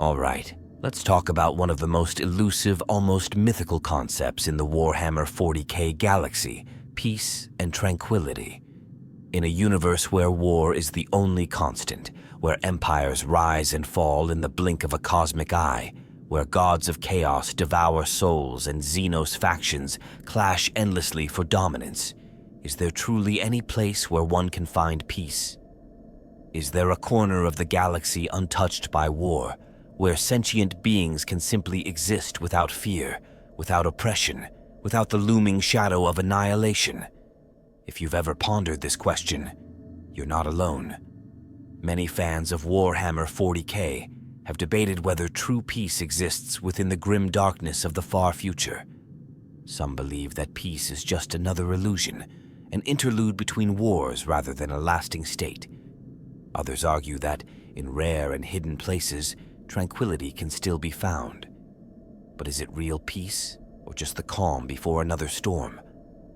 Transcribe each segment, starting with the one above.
All right, let's talk about one of the most elusive, almost mythical concepts in the Warhammer 40k galaxy, peace and tranquility. In a universe where war is the only constant, where empires rise and fall in the blink of a cosmic eye, where gods of chaos devour souls and Xenos factions clash endlessly for dominance, is there truly any place where one can find peace? Is there a corner of the galaxy untouched by war, where sentient beings can simply exist without fear, without oppression, without the looming shadow of annihilation? If you've ever pondered this question, you're not alone. Many fans of Warhammer 40k have debated whether true peace exists within the grim darkness of the far future. Some believe that peace is just another illusion, an interlude between wars rather than a lasting state. Others argue that, in rare and hidden places, tranquility can still be found. But is it real peace, or just the calm before another storm?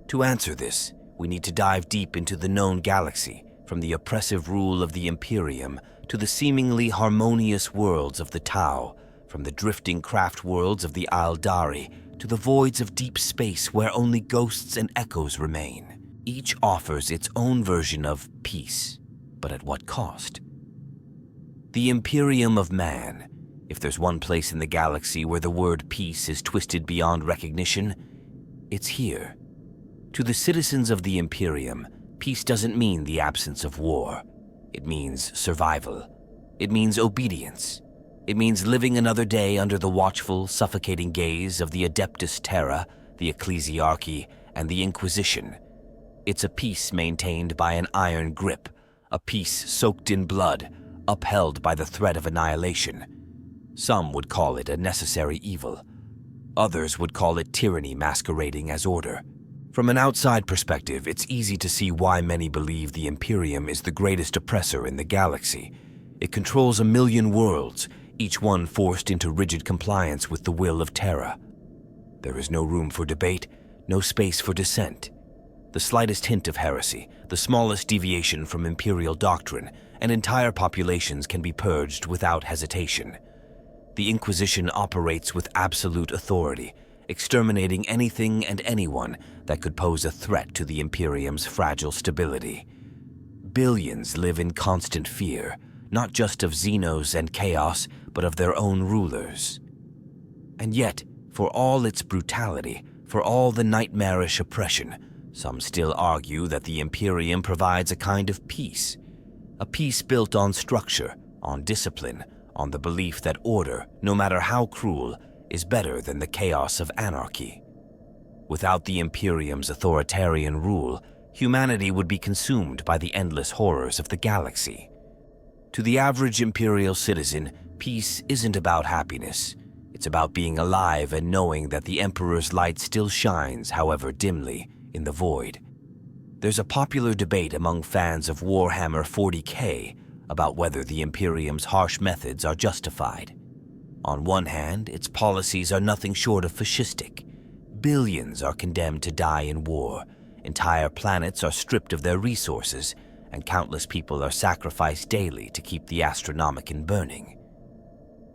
To answer this, we need to dive deep into the known galaxy, from the oppressive rule of the Imperium to the seemingly harmonious worlds of the Tau, from the drifting craft worlds of the Eldari to the voids of deep space where only ghosts and echoes remain. Each offers its own version of peace, but at what cost? The Imperium of Man. If there's one place in the galaxy where the word peace is twisted beyond recognition, it's here. To the citizens of the Imperium, peace doesn't mean the absence of war. It means survival. It means obedience. It means living another day under the watchful, suffocating gaze of the Adeptus Terra, the Ecclesiarchy, and the Inquisition. It's a peace maintained by an iron grip, a peace soaked in blood, upheld by the threat of annihilation. Some would call it a necessary evil. Others would call it tyranny masquerading as order. From an outside perspective, it's easy to see why many believe the Imperium is the greatest oppressor in the galaxy. It controls 1 million worlds, each one forced into rigid compliance with the will of Terra. There is no room for debate, no space for dissent. The slightest hint of heresy, the smallest deviation from Imperial doctrine, and entire populations can be purged without hesitation. The Inquisition operates with absolute authority, exterminating anything and anyone that could pose a threat to the Imperium's fragile stability. Billions live in constant fear, not just of Xenos and chaos, but of their own rulers. And yet, for all its brutality, for all the nightmarish oppression, some still argue that the Imperium provides a kind of peace. A peace built on structure, on discipline, on the belief that order, no matter how cruel, is better than the chaos of anarchy. Without the Imperium's authoritarian rule, humanity would be consumed by the endless horrors of the galaxy. To the average Imperial citizen, peace isn't about happiness. It's about being alive and knowing that the Emperor's light still shines, however dimly, in the void. There's a popular debate among fans of Warhammer 40k about whether the Imperium's harsh methods are justified. On one hand, its policies are nothing short of fascistic. Billions are condemned to die in war, entire planets are stripped of their resources, and countless people are sacrificed daily to keep the Astronomicon burning.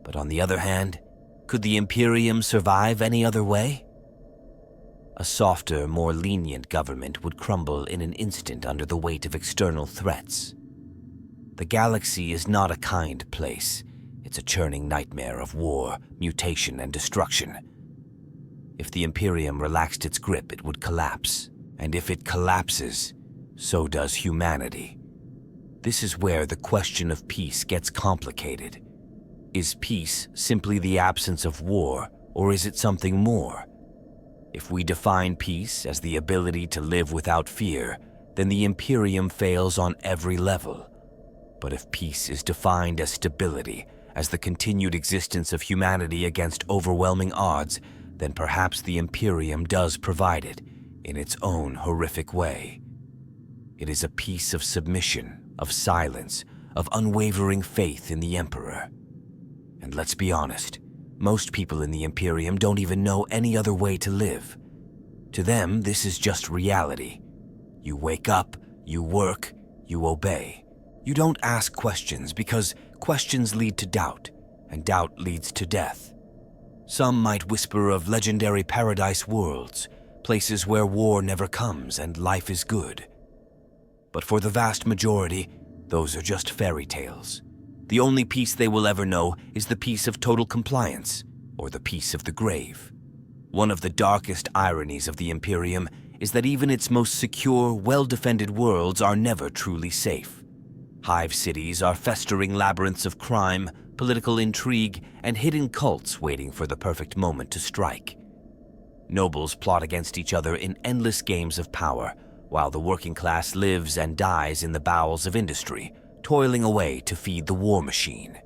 But on the other hand, could the Imperium survive any other way? A softer, more lenient government would crumble in an instant under the weight of external threats. The galaxy is not a kind place. It's a churning nightmare of war, mutation, and destruction. If the Imperium relaxed its grip, it would collapse. And if it collapses, so does humanity. This is where the question of peace gets complicated. Is peace simply the absence of war, or is it something more? If we define peace as the ability to live without fear, then the Imperium fails on every level. But if peace is defined as stability, as the continued existence of humanity against overwhelming odds, then perhaps the Imperium does provide it in its own horrific way. It is a peace of submission, of silence, of unwavering faith in the Emperor. And let's be honest, most people in the Imperium don't even know any other way to live. To them, this is just reality. You wake up, you work, you obey. You don't ask questions because questions lead to doubt, and doubt leads to death. Some might whisper of legendary paradise worlds, places where war never comes and life is good. But for the vast majority, those are just fairy tales. The only peace they will ever know is the peace of total compliance, or the peace of the grave. One of the darkest ironies of the Imperium is that even its most secure, well-defended worlds are never truly safe. Hive cities are festering labyrinths of crime, political intrigue, and hidden cults waiting for the perfect moment to strike. Nobles plot against each other in endless games of power, while the working class lives and dies in the bowels of industry, toiling away to feed the war machine.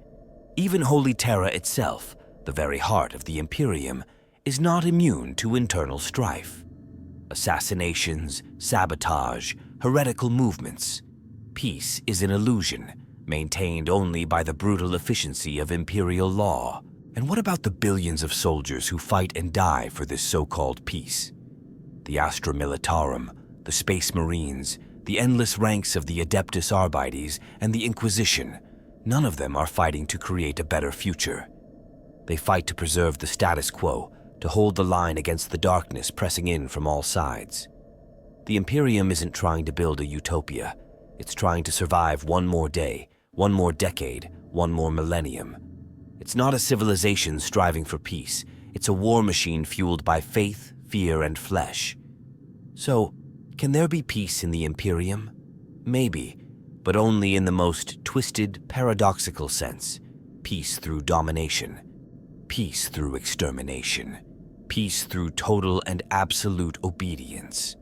Even Holy Terra itself, the very heart of the Imperium, is not immune to internal strife. Assassinations, sabotage, heretical movements. Peace is an illusion, maintained only by the brutal efficiency of imperial law. And what about the billions of soldiers who fight and die for this so-called peace? The Astra Militarum, the Space Marines, the endless ranks of the Adeptus Arbites, and the Inquisition, none of them are fighting to create a better future. They fight to preserve the status quo, to hold the line against the darkness pressing in from all sides. The Imperium isn't trying to build a utopia. It's trying to survive one more day, one more decade, one more millennium. It's not a civilization striving for peace. It's a war machine fueled by faith, fear, and flesh. So, can there be peace in the Imperium? Maybe, but only in the most twisted, paradoxical sense. Peace through domination. Peace through extermination. Peace through total and absolute obedience.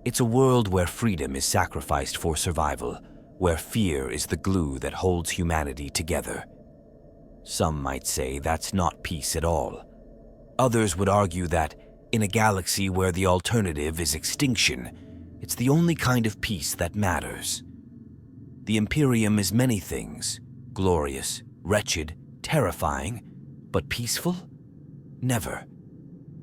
It's a world where freedom is sacrificed for survival, where fear is the glue that holds humanity together. Some might say that's not peace at all. Others would argue that, in a galaxy where the alternative is extinction, it's the only kind of peace that matters. The Imperium is many things: glorious, wretched, terrifying, but peaceful? Never.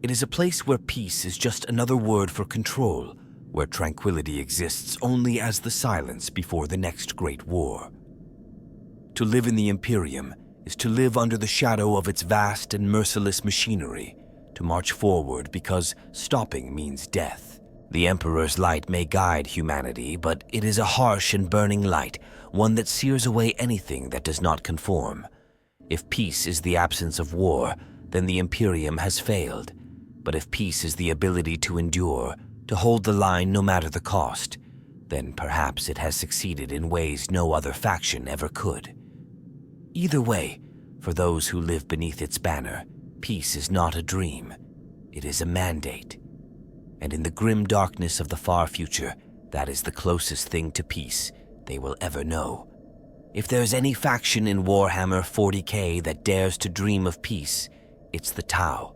It is a place where peace is just another word for control, where tranquility exists only as the silence before the next great war. To live in the Imperium is to live under the shadow of its vast and merciless machinery, to march forward because stopping means death. The Emperor's light may guide humanity, but it is a harsh and burning light, one that sears away anything that does not conform. If peace is the absence of war, then the Imperium has failed. But if peace is the ability to endure, to hold the line no matter the cost, then perhaps it has succeeded in ways no other faction ever could. Either way, for those who live beneath its banner, peace is not a dream. It is a mandate. And in the grim darkness of the far future, that is the closest thing to peace they will ever know. If there's any faction in Warhammer 40K that dares to dream of peace, it's the Tau.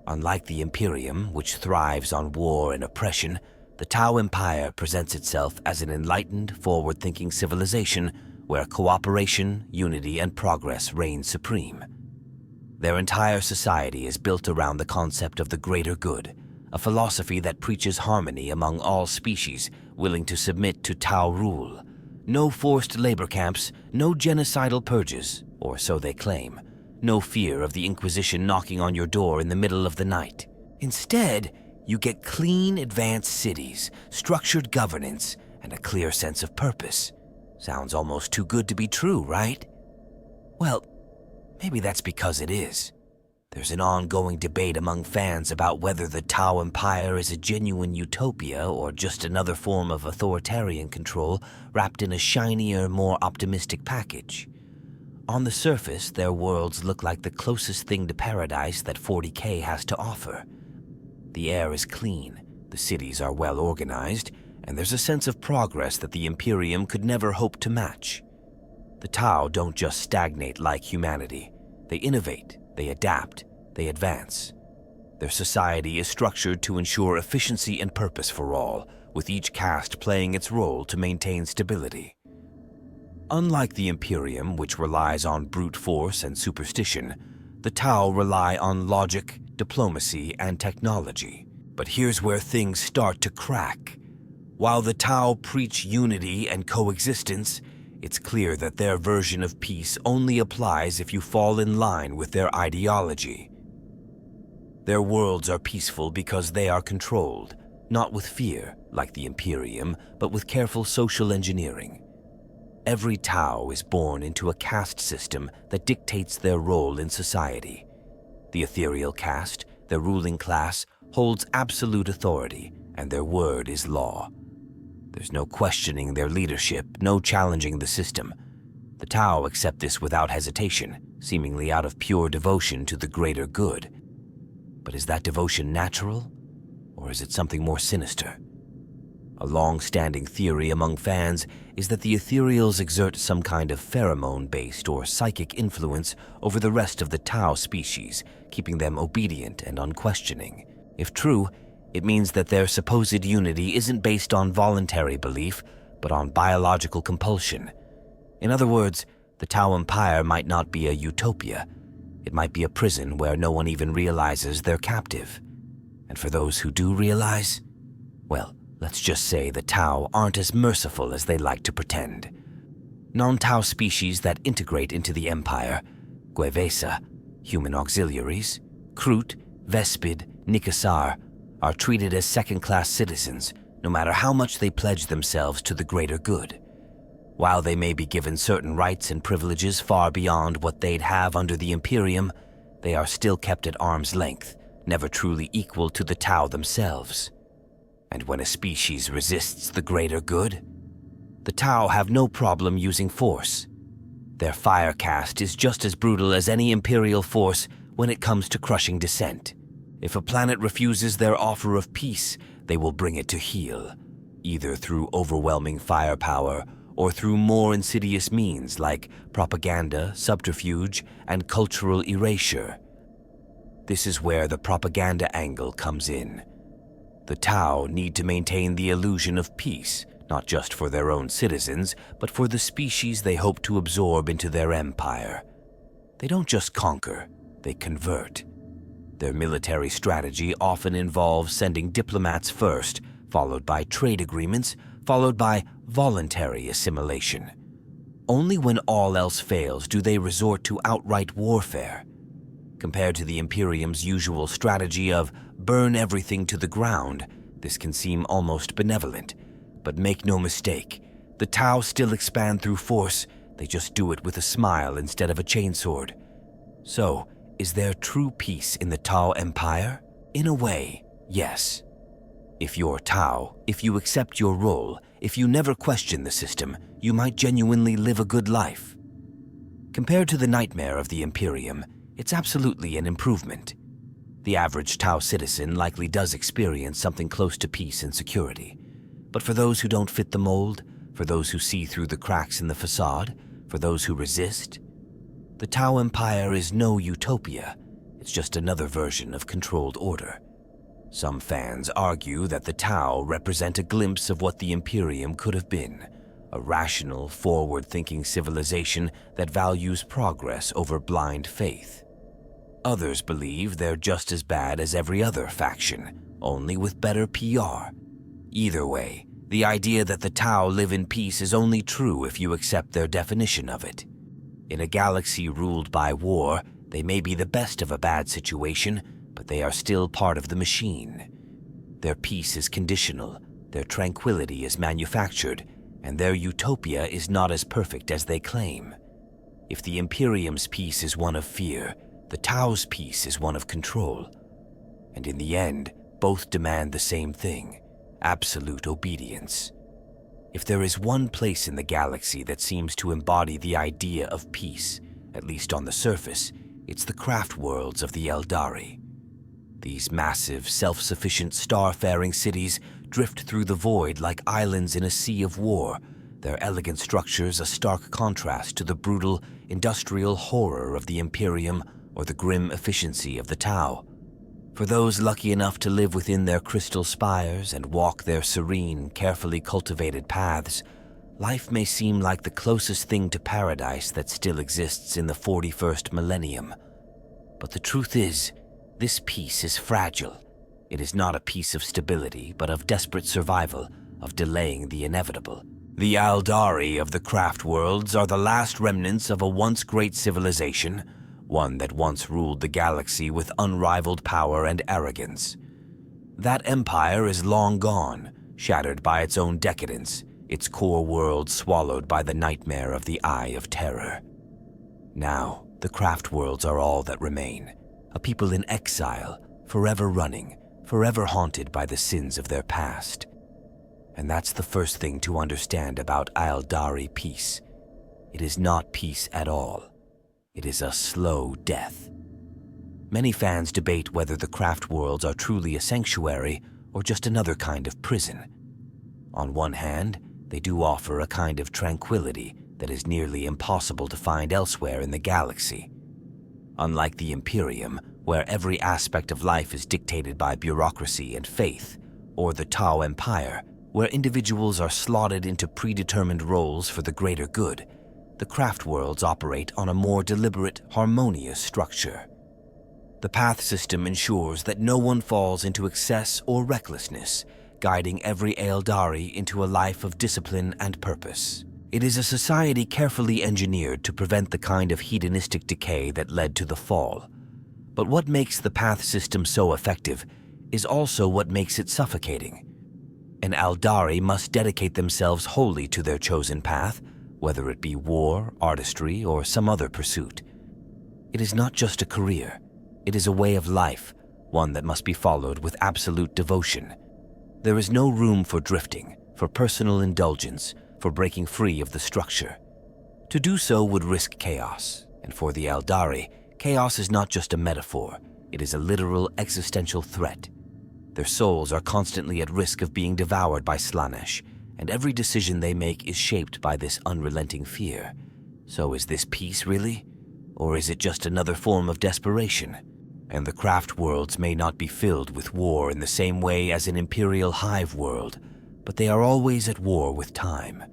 Unlike the Imperium, which thrives on war and oppression, the Tau Empire presents itself as an enlightened, forward-thinking civilization where cooperation, unity, and progress reign supreme. Their entire society is built around the concept of the greater good, a philosophy that preaches harmony among all species willing to submit to Tau rule. No forced labor camps, no genocidal purges, or so they claim. No fear of the Inquisition knocking on your door in the middle of the night. Instead, you get clean, advanced cities, structured governance, and a clear sense of purpose. Sounds almost too good to be true, right? Well, maybe that's because it is. There's an ongoing debate among fans about whether the Tau Empire is a genuine utopia or just another form of authoritarian control wrapped in a shinier, more optimistic package. On the surface, their worlds look like the closest thing to paradise that 40K has to offer. The air is clean, the cities are well organized, and there's a sense of progress that the Imperium could never hope to match. The Tau don't just stagnate like humanity. They innovate, they adapt, they advance. Their society is structured to ensure efficiency and purpose for all, with each caste playing its role to maintain stability. Unlike the Imperium, which relies on brute force and superstition, the Tau rely on logic, diplomacy, and technology. But here's where things start to crack. While the Tau preach unity and coexistence, it's clear that their version of peace only applies if you fall in line with their ideology. Their worlds are peaceful because they are controlled, not with fear, like the Imperium, but with careful social engineering. Every Tau is born into a caste system that dictates their role in society. The ethereal caste, their ruling class, holds absolute authority, and their word is law. There's no questioning their leadership, no challenging the system. The Tau accept this without hesitation, seemingly out of pure devotion to the greater good. But is that devotion natural, or is it something more sinister? A long-standing theory among fans is that the ethereals exert some kind of pheromone-based or psychic influence over the rest of the Tau species, keeping them obedient and unquestioning. If true, it means that their supposed unity isn't based on voluntary belief, but on biological compulsion. In other words, the Tau Empire might not be a utopia. It might be a prison where no one even realizes they're captive. And for those who do realize, well, let's just say the Tau aren't as merciful as they like to pretend. Non-Tau species that integrate into the Empire, Guevesa, human auxiliaries, Kroot, Vespid, Nikasar, are treated as second-class citizens, no matter how much they pledge themselves to the greater good. While they may be given certain rights and privileges far beyond what they'd have under the Imperium, they are still kept at arm's length, never truly equal to the Tau themselves. And when a species resists the greater good, the Tau have no problem using force. Their fire caste is just as brutal as any Imperial force when it comes to crushing dissent. If a planet refuses their offer of peace, they will bring it to heel, either through overwhelming firepower or through more insidious means like propaganda, subterfuge, and cultural erasure. This is where the propaganda angle comes in. The Tau need to maintain the illusion of peace, not just for their own citizens, but for the species they hope to absorb into their empire. They don't just conquer, they convert. Their military strategy often involves sending diplomats first, followed by trade agreements, followed by voluntary assimilation. Only when all else fails do they resort to outright warfare. Compared to the Imperium's usual strategy of burn everything to the ground, this can seem almost benevolent. But make no mistake, the Tau still expand through force, they just do it with a smile instead of a chainsword. So, is there true peace in the Tau Empire? In a way, yes. If you're Tau, if you accept your role, if you never question the system, you might genuinely live a good life. Compared to the nightmare of the Imperium, it's absolutely an improvement. The average Tau citizen likely does experience something close to peace and security. But for those who don't fit the mold, for those who see through the cracks in the facade, for those who resist, the Tau Empire is no utopia. It's just another version of controlled order. Some fans argue that the Tau represent a glimpse of what the Imperium could have been, a rational, forward-thinking civilization that values progress over blind faith. Others believe they're just as bad as every other faction, only with better PR. Either way, the idea that the Tau live in peace is only true if you accept their definition of it. In a galaxy ruled by war, they may be the best of a bad situation, but they are still part of the machine. Their peace is conditional, their tranquility is manufactured, and their utopia is not as perfect as they claim. If the Imperium's peace is one of fear, the Tau's peace is one of control. And in the end, both demand the same thing: absolute obedience. If there is one place in the galaxy that seems to embody the idea of peace, at least on the surface, it's the craft worlds of the Eldari. These massive, self-sufficient, star-faring cities drift through the void like islands in a sea of war, their elegant structures a stark contrast to the brutal, industrial horror of the Imperium or the grim efficiency of the Tau. For those lucky enough to live within their crystal spires and walk their serene, carefully cultivated paths, life may seem like the closest thing to paradise that still exists in the 41st millennium. But the truth is, this peace is fragile. It is not a peace of stability, but of desperate survival, of delaying the inevitable. The Eldari of the craft worlds are the last remnants of a once great civilization, one that once ruled the galaxy with unrivaled power and arrogance. That empire is long gone, shattered by its own decadence, its core world swallowed by the nightmare of the Eye of Terror. Now, the craft worlds are all that remain, a people in exile, forever running, forever haunted by the sins of their past. And that's the first thing to understand about Eldari peace. It is not peace at all. It is a slow death. Many fans debate whether the craft worlds are truly a sanctuary or just another kind of prison. On one hand, they do offer a kind of tranquility that is nearly impossible to find elsewhere in the galaxy. Unlike the Imperium, where every aspect of life is dictated by bureaucracy and faith, or the Tau Empire, where individuals are slotted into predetermined roles for the greater good, the craft worlds operate on a more deliberate, harmonious structure. The path system ensures that no one falls into excess or recklessness, guiding every Eldari into a life of discipline and purpose. It is a society carefully engineered to prevent the kind of hedonistic decay that led to the fall. But what makes the path system so effective is also what makes it suffocating. An Eldari must dedicate themselves wholly to their chosen path, whether it be war, artistry, or some other pursuit. It is not just a career. It is a way of life, one that must be followed with absolute devotion. There is no room for drifting, for personal indulgence, for breaking free of the structure. To do so would risk chaos, and for the Eldari, chaos is not just a metaphor, it is a literal existential threat. Their souls are constantly at risk of being devoured by Slanesh, and every decision they make is shaped by this unrelenting fear. So is this peace really? Or is it just another form of desperation? And the craft worlds may not be filled with war in the same way as an imperial hive world, but they are always at war with time.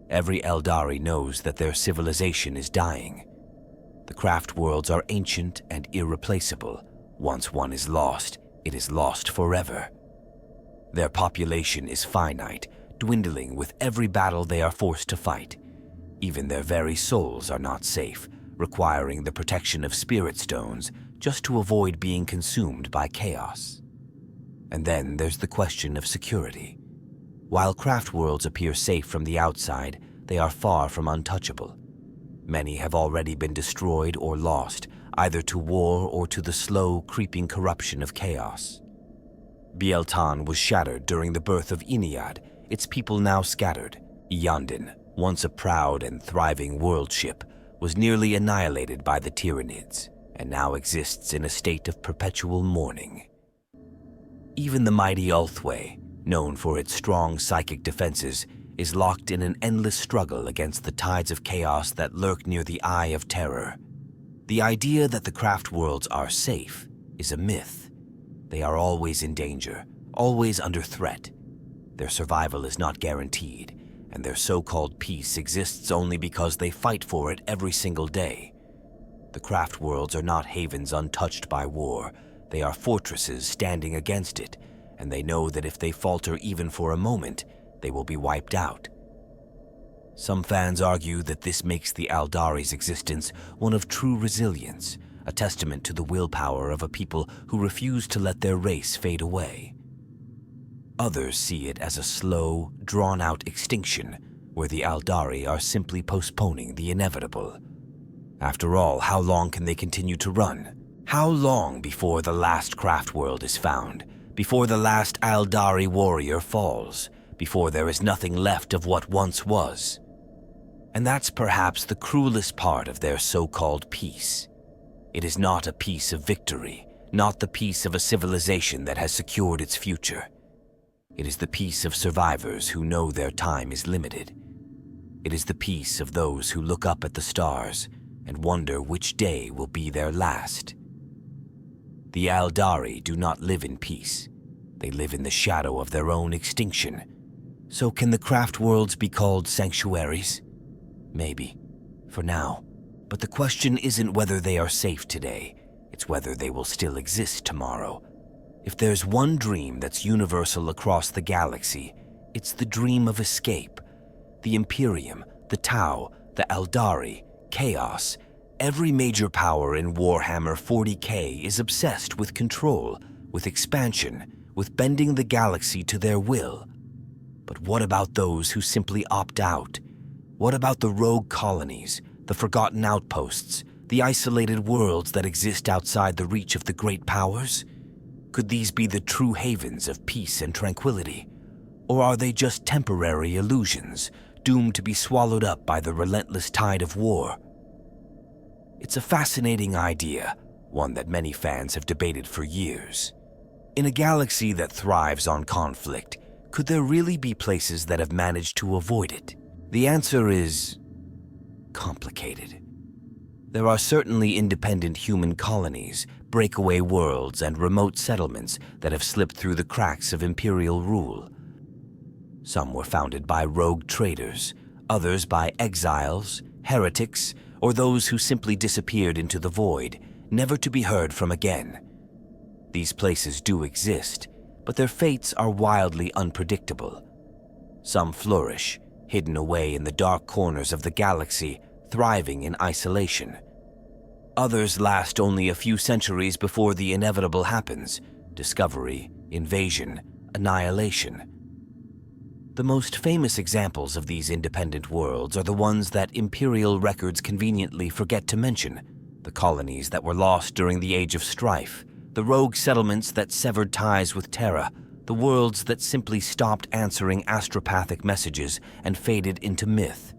Every Eldari knows that their civilization is dying. The craft worlds are ancient and irreplaceable. Once one is lost, it is lost forever. Their population is finite, dwindling with every battle they are forced to fight. Even their very souls are not safe, requiring the protection of spirit stones just to avoid being consumed by chaos. And then there's the question of security. While craft worlds appear safe from the outside, they are far from untouchable. Many have already been destroyed or lost, either to war or to the slow, creeping corruption of chaos. Bieltan was shattered during the birth of Iniad, its people now scattered. Yandin, once a proud and thriving world ship, was nearly annihilated by the Tyranids, and now exists in a state of perpetual mourning. Even the mighty Ulthwé, known for its strong psychic defenses, is locked in an endless struggle against the tides of chaos that lurk near the Eye of Terror. The idea that the craft worlds are safe is a myth. They are always in danger, always under threat. Their survival is not guaranteed, and their so-called peace exists only because they fight for it every single day. The craft worlds are not havens untouched by war. They are fortresses standing against it, and they know that if they falter even for a moment, they will be wiped out. Some fans argue that this makes the Eldari's existence one of true resilience, a testament to the willpower of a people who refuse to let their race fade away. Others see it as a slow, drawn-out extinction, where the Eldari are simply postponing the inevitable. After all, how long can they continue to run? How long before the last craft world is found? Before the last Eldari warrior falls? Before there is nothing left of what once was? And that's perhaps the cruelest part of their so-called peace. It is not a peace of victory, not the peace of a civilization that has secured its future. It is the peace of survivors who know their time is limited. It is the peace of those who look up at the stars and wonder which day will be their last. The Eldari do not live in peace. They live in the shadow of their own extinction. So can the craft worlds be called sanctuaries? Maybe, for now. But the question isn't whether they are safe today. It's whether they will still exist tomorrow. If there's one dream that's universal across the galaxy, it's the dream of escape. The Imperium, the Tau, the Eldari, Chaos. Every major power in Warhammer 40K is obsessed with control, with expansion, with bending the galaxy to their will. But what about those who simply opt out? What about the rogue colonies, the forgotten outposts, the isolated worlds that exist outside the reach of the great powers? Could these be the true havens of peace and tranquility? Or are they just temporary illusions, doomed to be swallowed up by the relentless tide of war? It's a fascinating idea, one that many fans have debated for years. In a galaxy that thrives on conflict, could there really be places that have managed to avoid it? The answer is complicated. There are certainly independent human colonies, breakaway worlds, and remote settlements that have slipped through the cracks of Imperial rule. Some were founded by rogue traders, others by exiles, heretics, or those who simply disappeared into the void, never to be heard from again. These places do exist, but their fates are wildly unpredictable. Some flourish, hidden away in the dark corners of the galaxy, thriving in isolation. Others last only a few centuries before the inevitable happens: discovery, invasion, annihilation. The most famous examples of these independent worlds are the ones that Imperial records conveniently forget to mention: the colonies that were lost during the Age of Strife, the rogue settlements that severed ties with Terra, the worlds that simply stopped answering astropathic messages and faded into myth.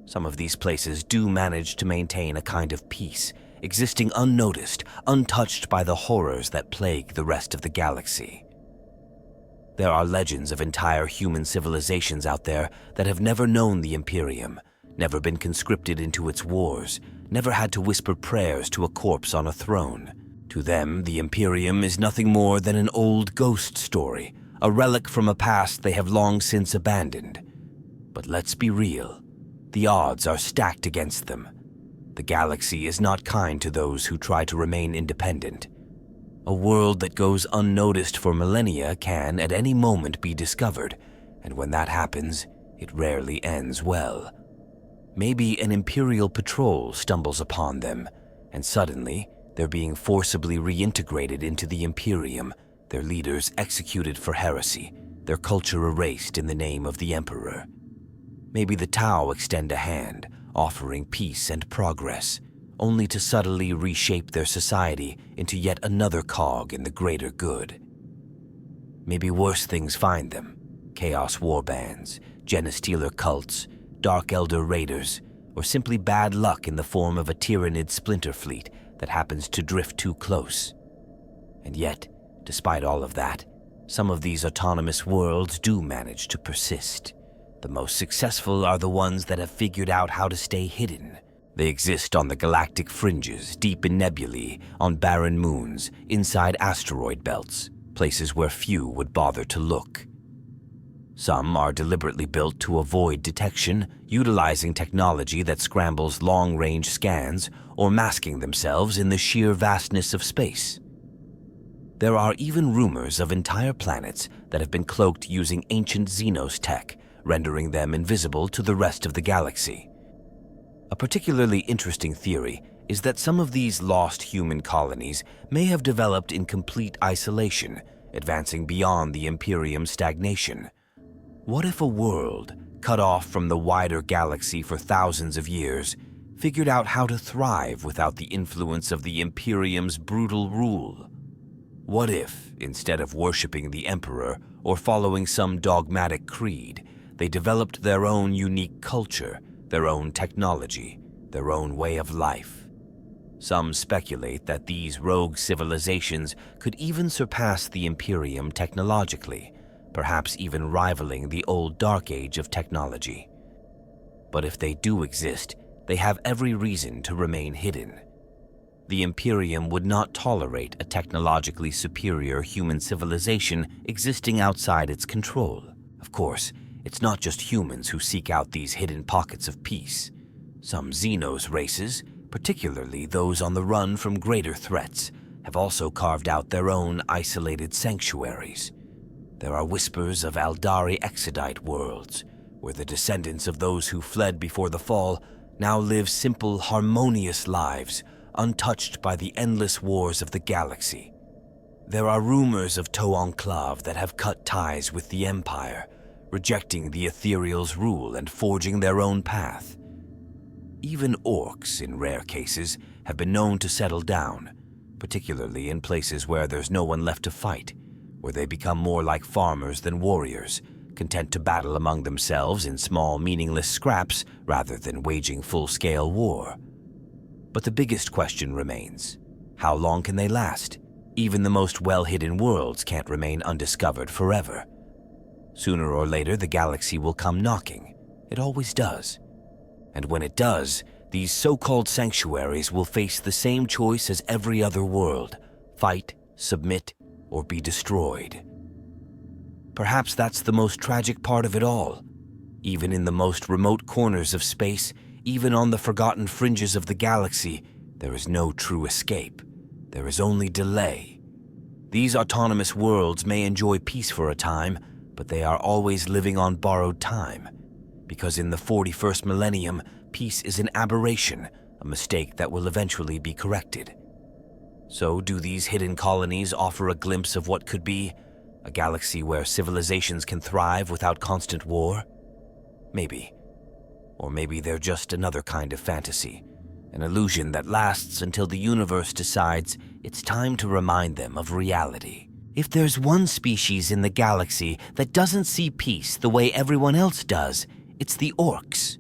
Some of these places do manage to maintain a kind of peace, existing unnoticed, untouched by the horrors that plague the rest of the galaxy. There are legends of entire human civilizations out there that have never known the Imperium, never been conscripted into its wars, never had to whisper prayers to a corpse on a throne. To them, the Imperium is nothing more than an old ghost story, a relic from a past they have long since abandoned. But let's be real. The odds are stacked against them. The galaxy is not kind to those who try to remain independent. A world that goes unnoticed for millennia can at any moment be discovered, and when that happens, it rarely ends well. Maybe an Imperial patrol stumbles upon them, and suddenly they're being forcibly reintegrated into the Imperium, their leaders executed for heresy, their culture erased in the name of the Emperor. Maybe the Tau extend a hand, offering peace and progress, only to subtly reshape their society into yet another cog in the greater good. Maybe worse things find them: Chaos warbands, Genestealer cults, Dark Elder raiders, or simply bad luck in the form of a Tyrannid splinter fleet that happens to drift too close. And yet, despite all of that, some of these autonomous worlds do manage to persist. The most successful are the ones that have figured out how to stay hidden. They exist on the galactic fringes, deep in nebulae, on barren moons, inside asteroid belts, places where few would bother to look. Some are deliberately built to avoid detection, utilizing technology that scrambles long-range scans or masking themselves in the sheer vastness of space. There are even rumors of entire planets that have been cloaked using ancient Xenos tech, rendering them invisible to the rest of the galaxy. A particularly interesting theory is that some of these lost human colonies may have developed in complete isolation, advancing beyond the Imperium's stagnation. What if a world, cut off from the wider galaxy for thousands of years, figured out how to thrive without the influence of the Imperium's brutal rule? What if, instead of worshipping the Emperor or following some dogmatic creed, they developed their own unique culture, their own technology, their own way of life? Some speculate that these rogue civilizations could even surpass the Imperium technologically, perhaps even rivaling the old Dark Age of technology. But if they do exist, they have every reason to remain hidden. The Imperium would not tolerate a technologically superior human civilization existing outside its control. Of course, it's not just humans who seek out these hidden pockets of peace. Some Xenos races, particularly those on the run from greater threats, have also carved out their own isolated sanctuaries. There are whispers of Eldari exodite worlds, where the descendants of those who fled before the fall now live simple, harmonious lives, untouched by the endless wars of the galaxy. There are rumors of Tau Enclave that have cut ties with the Empire, rejecting the Ethereal's rule and forging their own path. Even orcs, in rare cases, have been known to settle down, particularly in places where there's no one left to fight, where they become more like farmers than warriors, content to battle among themselves in small, meaningless scraps rather than waging full-scale war. But the biggest question remains: how long can they last? Even the most well-hidden worlds can't remain undiscovered forever. Sooner or later, the galaxy will come knocking. It always does. And when it does, these so-called sanctuaries will face the same choice as every other world: fight, submit, or be destroyed. Perhaps that's the most tragic part of it all. Even in the most remote corners of space, even on the forgotten fringes of the galaxy, there is no true escape. There is only delay. These autonomous worlds may enjoy peace for a time, but they are always living on borrowed time. Because in the 41st millennium, peace is an aberration, a mistake that will eventually be corrected. So do these hidden colonies offer a glimpse of what could be? A galaxy where civilizations can thrive without constant war? Maybe. Or maybe they're just another kind of fantasy, an illusion that lasts until the universe decides it's time to remind them of reality. If there's one species in the galaxy that doesn't see peace the way everyone else does, it's the orcs.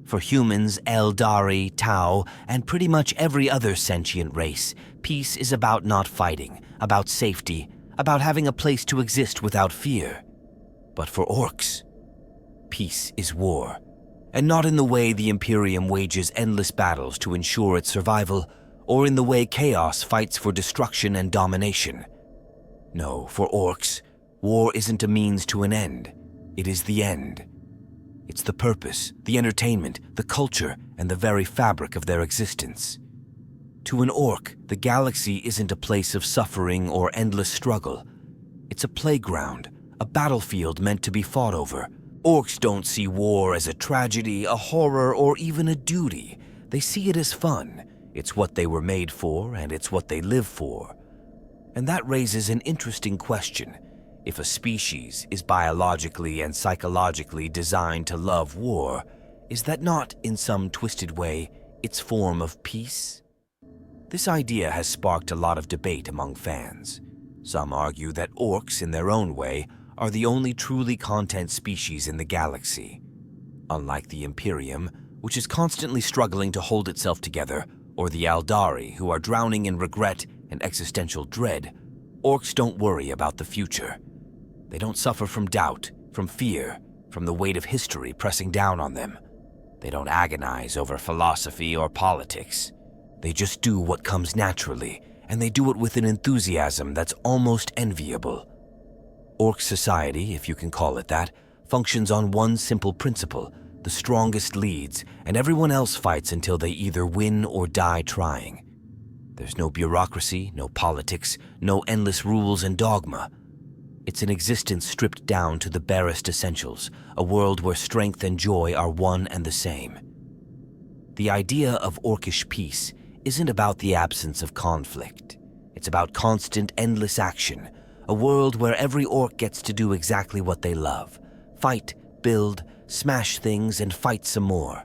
For humans, Eldari, Tau, and pretty much every other sentient race, peace is about not fighting, about safety, about having a place to exist without fear. But for orcs, peace is war. And not in the way the Imperium wages endless battles to ensure its survival, or in the way chaos fights for destruction and domination. No, for orcs, war isn't a means to an end. It is the end. It's the purpose, the entertainment, the culture, and the very fabric of their existence. To an orc, the galaxy isn't a place of suffering or endless struggle. It's a playground, a battlefield meant to be fought over. Orcs don't see war as a tragedy, a horror, or even a duty. They see it as fun. It's what they were made for, and it's what they live for. And that raises an interesting question. If a species is biologically and psychologically designed to love war, is that not, in some twisted way, its form of peace? This idea has sparked a lot of debate among fans. Some argue that orcs, in their own way, are the only truly content species in the galaxy. Unlike the Imperium, which is constantly struggling to hold itself together, or the Eldari, who are drowning in regret and existential dread, orcs don't worry about the future. They don't suffer from doubt, from fear, from the weight of history pressing down on them. They don't agonize over philosophy or politics. They just do what comes naturally, and they do it with an enthusiasm that's almost enviable. Orc society, if you can call it that, functions on one simple principle: the strongest leads, and everyone else fights until they either win or die trying. There's no bureaucracy, no politics, no endless rules and dogma. It's an existence stripped down to the barest essentials, a world where strength and joy are one and the same. The idea of orcish peace isn't about the absence of conflict. It's about constant, endless action, a world where every orc gets to do exactly what they love: fight, build, smash things, and fight some more.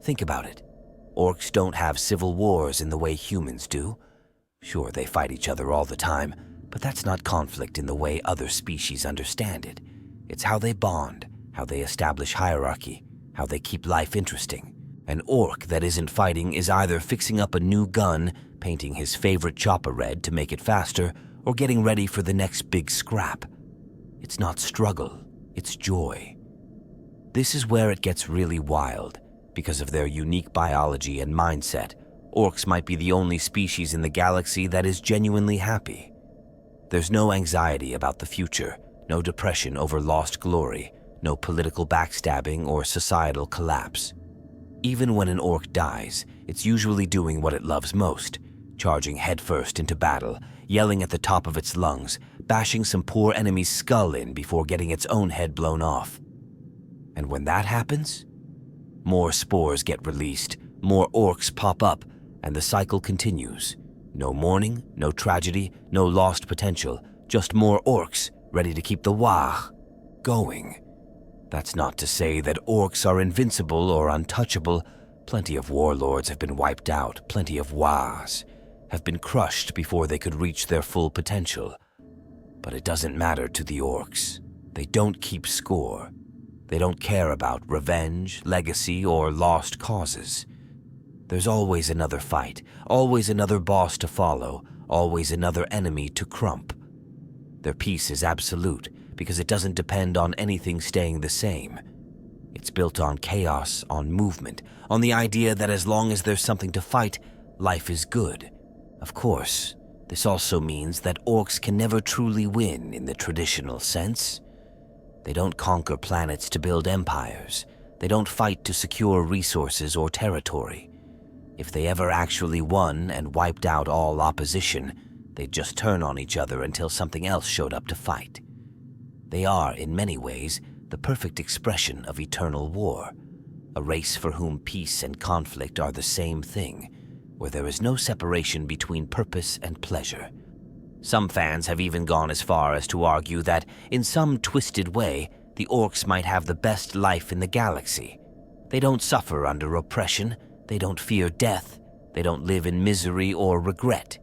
Think about it. Orcs don't have civil wars in the way humans do. Sure, they fight each other all the time, but that's not conflict in the way other species understand it. It's how they bond, how they establish hierarchy, how they keep life interesting. An orc that isn't fighting is either fixing up a new gun, painting his favorite chopper red to make it faster, or getting ready for the next big scrap. It's not struggle, it's joy. This is where it gets really wild. Because of their unique biology and mindset, orcs might be the only species in the galaxy that is genuinely happy. There's no anxiety about the future, no depression over lost glory, no political backstabbing or societal collapse. Even when an orc dies, it's usually doing what it loves most: charging headfirst into battle, yelling at the top of its lungs, bashing some poor enemy's skull in before getting its own head blown off. And when that happens, more spores get released, more orcs pop up, and the cycle continues. No mourning, no tragedy, no lost potential, just more orcs ready to keep the Wah going. That's not to say that orcs are invincible or untouchable. Plenty of warlords have been wiped out, plenty of Wahs have been crushed before they could reach their full potential. But it doesn't matter to the orcs. They don't keep score. They don't care about revenge, legacy, or lost causes. There's always another fight, always another boss to follow, always another enemy to crump. Their peace is absolute because it doesn't depend on anything staying the same. It's built on chaos, on movement, on the idea that as long as there's something to fight, life is good. Of course, this also means that orcs can never truly win in the traditional sense. They don't conquer planets to build empires. They don't fight to secure resources or territory. If they ever actually won and wiped out all opposition, they'd just turn on each other until something else showed up to fight. They are, in many ways, the perfect expression of eternal war, a race for whom peace and conflict are the same thing, where there is no separation between purpose and pleasure. Some fans have even gone as far as to argue that, in some twisted way, the orcs might have the best life in the galaxy. They don't suffer under oppression, they don't fear death, they don't live in misery or regret.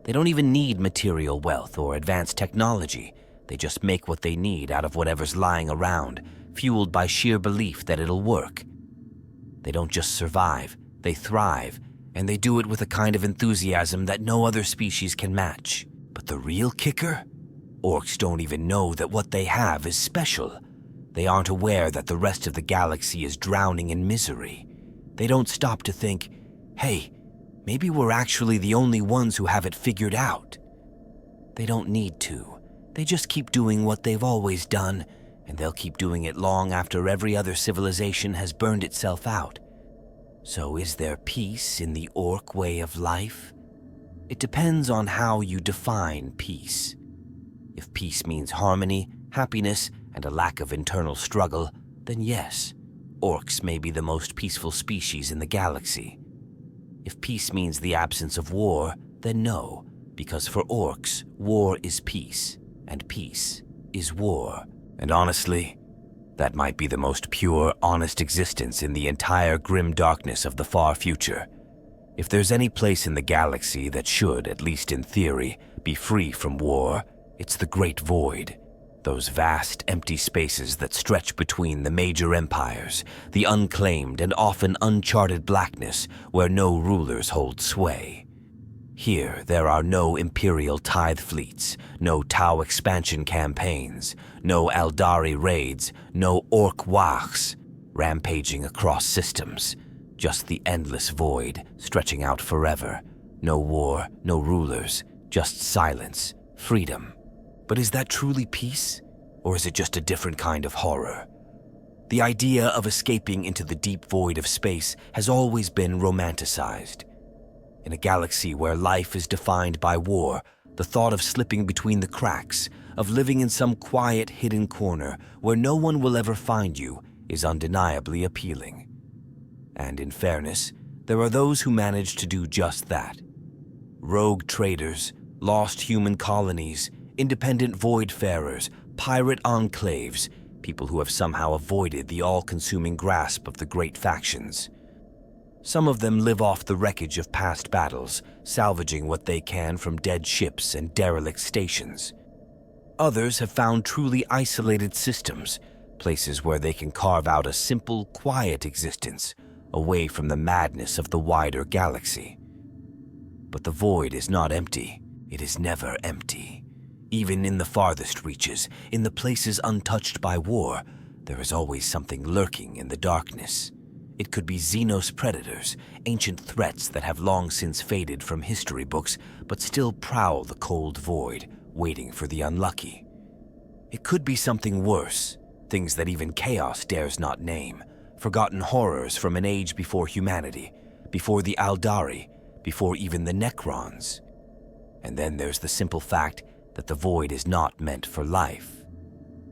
They don't even need material wealth or advanced technology. They just make what they need out of whatever's lying around, fueled by sheer belief that it'll work. They don't just survive, they thrive, and they do it with a kind of enthusiasm that no other species can match. But the real kicker? Orcs don't even know that what they have is special. They aren't aware that the rest of the galaxy is drowning in misery. They don't stop to think, hey, maybe we're actually the only ones who have it figured out. They don't need to. They just keep doing what they've always done, and they'll keep doing it long after every other civilization has burned itself out. So is there peace in the orc way of life? It depends on how you define peace. If peace means harmony, happiness, and a lack of internal struggle, then yes, orcs may be the most peaceful species in the galaxy. If peace means the absence of war, then no, because for orcs, war is peace, and peace is war. And honestly, that might be the most pure, honest existence in the entire grim darkness of the far future. If there's any place in the galaxy that should, at least in theory, be free from war, it's the Great Void. Those vast, empty spaces that stretch between the major empires, the unclaimed and often uncharted blackness where no rulers hold sway. Here, there are no Imperial tithe fleets, no Tau expansion campaigns, no Eldari raids, no Orc Wachs rampaging across systems. Just the endless void, stretching out forever. No war, no rulers, just silence, freedom. But is that truly peace? Or is it just a different kind of horror? The idea of escaping into the deep void of space has always been romanticized. In a galaxy where life is defined by war, the thought of slipping between the cracks, of living in some quiet, hidden corner where no one will ever find you, is undeniably appealing. And in fairness, there are those who manage to do just that. Rogue traders, lost human colonies, independent voidfarers, pirate enclaves, people who have somehow avoided the all-consuming grasp of the great factions. Some of them live off the wreckage of past battles, salvaging what they can from dead ships and derelict stations. Others have found truly isolated systems, places where they can carve out a simple, quiet existence, away from the madness of the wider galaxy. But the void is not empty. It is never empty. Even in the farthest reaches, in the places untouched by war, there is always something lurking in the darkness. It could be Xenos predators, ancient threats that have long since faded from history books, but still prowl the cold void, waiting for the unlucky. It could be something worse, things that even chaos dares not name, forgotten horrors from an age before humanity, before the Eldari, before even the Necrons. And then there's the simple fact that the void is not meant for life.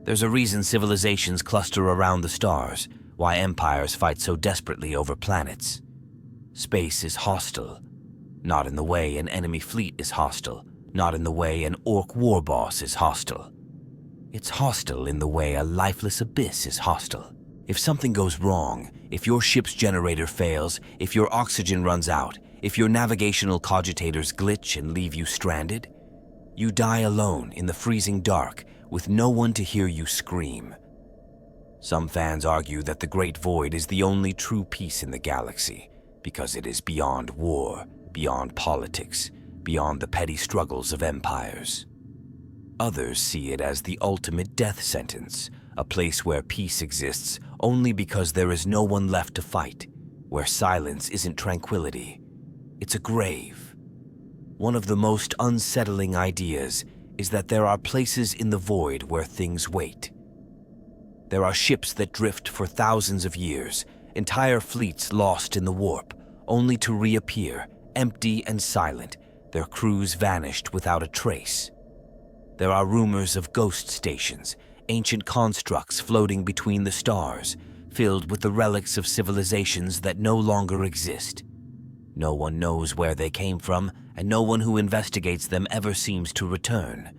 There's a reason civilizations cluster around the stars, why empires fight so desperately over planets. Space is hostile, not in the way an enemy fleet is hostile, not in the way an orc war boss is hostile. It's hostile in the way a lifeless abyss is hostile. If something goes wrong, if your ship's generator fails, if your oxygen runs out, if your navigational cogitators glitch and leave you stranded, you die alone in the freezing dark with no one to hear you scream. Some fans argue that the Great Void is the only true peace in the galaxy because it is beyond war, beyond politics, beyond the petty struggles of empires. Others see it as the ultimate death sentence, a place where peace exists only because there is no one left to fight, where silence isn't tranquility. It's a grave. One of the most unsettling ideas is that there are places in the void where things wait. There are ships that drift for thousands of years, entire fleets lost in the warp, only to reappear, empty and silent, their crews vanished without a trace. There are rumors of ghost stations, ancient constructs floating between the stars, filled with the relics of civilizations that no longer exist. No one knows where they came from, and no one who investigates them ever seems to return.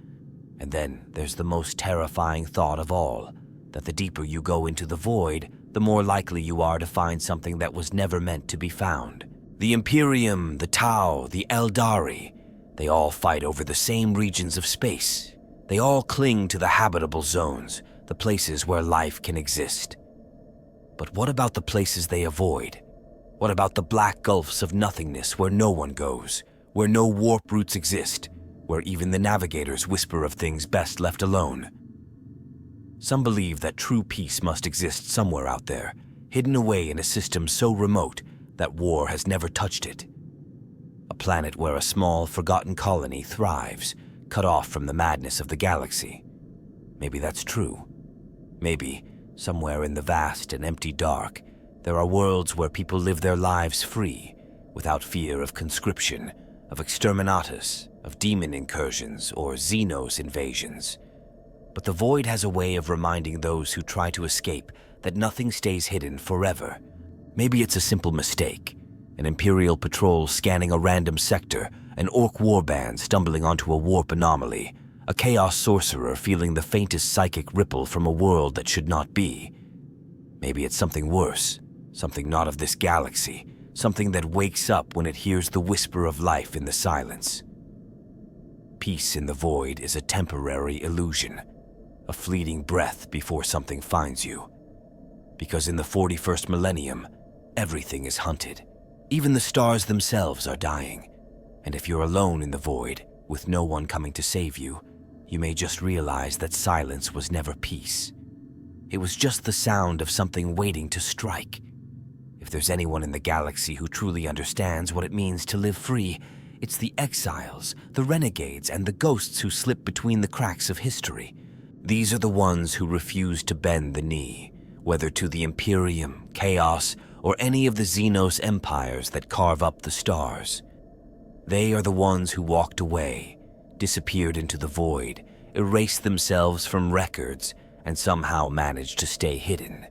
And then there's the most terrifying thought of all, that the deeper you go into the void, the more likely you are to find something that was never meant to be found. The Imperium, the Tau, the Eldari, they all fight over the same regions of space. They all cling to the habitable zones, the places where life can exist. But what about the places they avoid? What about the black gulfs of nothingness where no one goes, where no warp routes exist, where even the navigators whisper of things best left alone? Some believe that true peace must exist somewhere out there, hidden away in a system so remote that war has never touched it. A planet where a small, forgotten colony thrives, cut off from the madness of the galaxy. Maybe that's true. Maybe, somewhere in the vast and empty dark, there are worlds where people live their lives free, without fear of conscription, of exterminatus, of demon incursions, or Xenos invasions. But the void has a way of reminding those who try to escape that nothing stays hidden forever. Maybe it's a simple mistake. An Imperial patrol scanning a random sector, an orc warband stumbling onto a warp anomaly, a chaos sorcerer feeling the faintest psychic ripple from a world that should not be. Maybe it's something worse, something not of this galaxy, something that wakes up when it hears the whisper of life in the silence. Peace in the void is a temporary illusion, a fleeting breath before something finds you. Because in the 41st millennium, everything is hunted. Even the stars themselves are dying. And if you're alone in the void, with no one coming to save you, you may just realize that silence was never peace. It was just the sound of something waiting to strike. If there's anyone in the galaxy who truly understands what it means to live free, it's the exiles, the renegades, and the ghosts who slip between the cracks of history. These are the ones who refuse to bend the knee, whether to the Imperium, Chaos, or any of the Xenos empires that carve up the stars. They are the ones who walked away, disappeared into the void, erased themselves from records, and somehow managed to stay hidden.